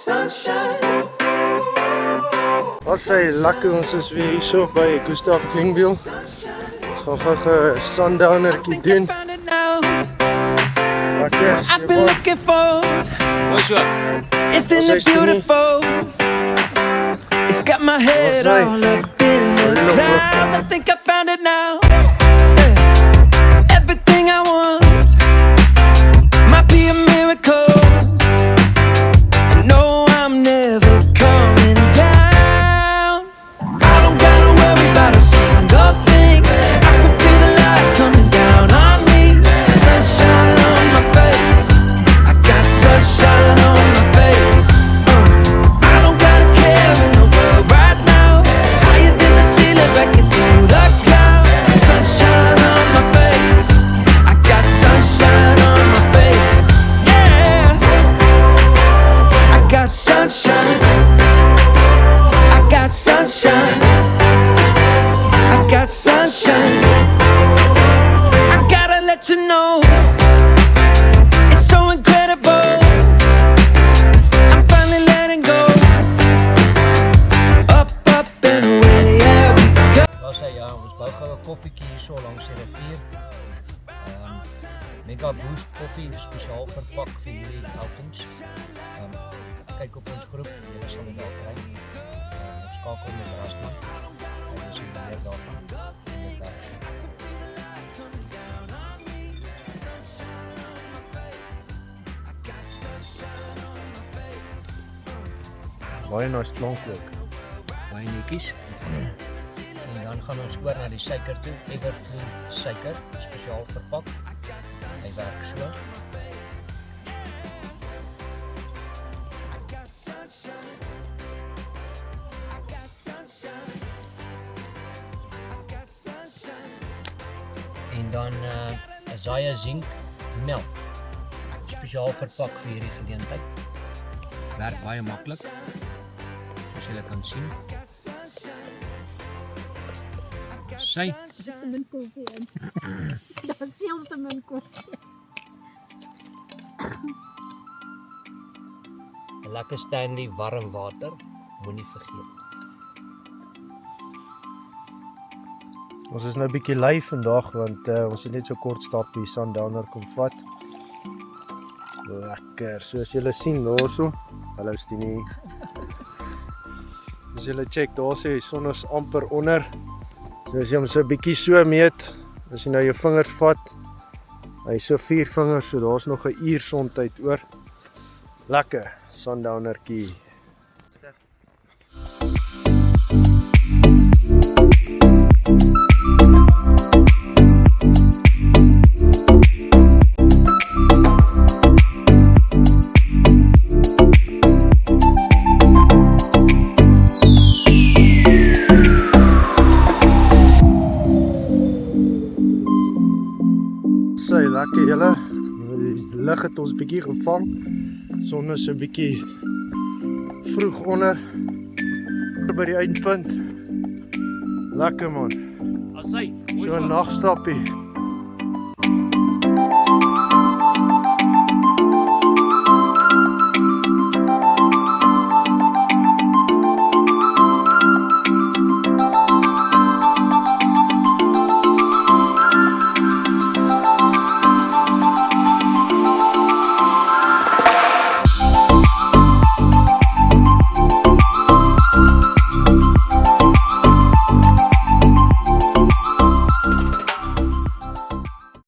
sunshine. Wat sê lekker, ons is weer hier so by Gustav Klingbeil. Ons gaan gou 'n sundownertjie doen. Lekker. I've been looking for. It's in the beautiful. It's got my head all up in the clouds. I think I found it now. Everything I want might be a miracle. I know I'm never coming down. I don't gotta worry about a single thing. I can feel the light coming down on me. Sunshine on my face. I got sunshine on my face. I don't gotta care in the world right now. Higher than the ceiling, breaking through the clouds. Sunshine on my face. I got sunshine on my face. Yeah, I got sunshine. I got sunshine. I got sunshine. I gotta let you know, it's so incredible. I'm finally letting go. Up, up and away, yeah we go. Wel sê ja, ons bou gou 'n koffietjie hier so langs die rivier. Mega Boost koffie spesiaal verpak vir hierdie outings. Kyk op ons groep, julle sal dit daar kry. Ons skakel met Rasman. Dis die meer daarvan. Baie nice klank ook. Baie netjies. En dan gaan ons oor na die suiker toe. Everflow suiker, spesiaal verpak. Hy werk so. En dan Azaya Zink melk. Spesiaal verpak vir hierdie geleentheid. Werk baie maklik. As julle kan sien. Sy Just te min koffie in. Dat was veel te min koffie. 'n lekker Stanley warm water, moenie vergeet. Ons is nou 'n bietjie lui vandag want ons het net so kort stap hier sundowner kom vat. Lekker, soos julle sien daarso. Hallo Stini. As julle check daarso, die son is amper onder. So as jy hom so 'n bietjie so meet, as jy nou jou vingers vat, hy is so 4 vingers, so daar's nog 'n uur sontyd oor. Lekker sundownertjie. Sy lekker julle. Die lig het ons bietjie gevang. Son is 'n bietjie vroeg onder by die eindpunt. Lekker man. Asai, So 'n nagstappie.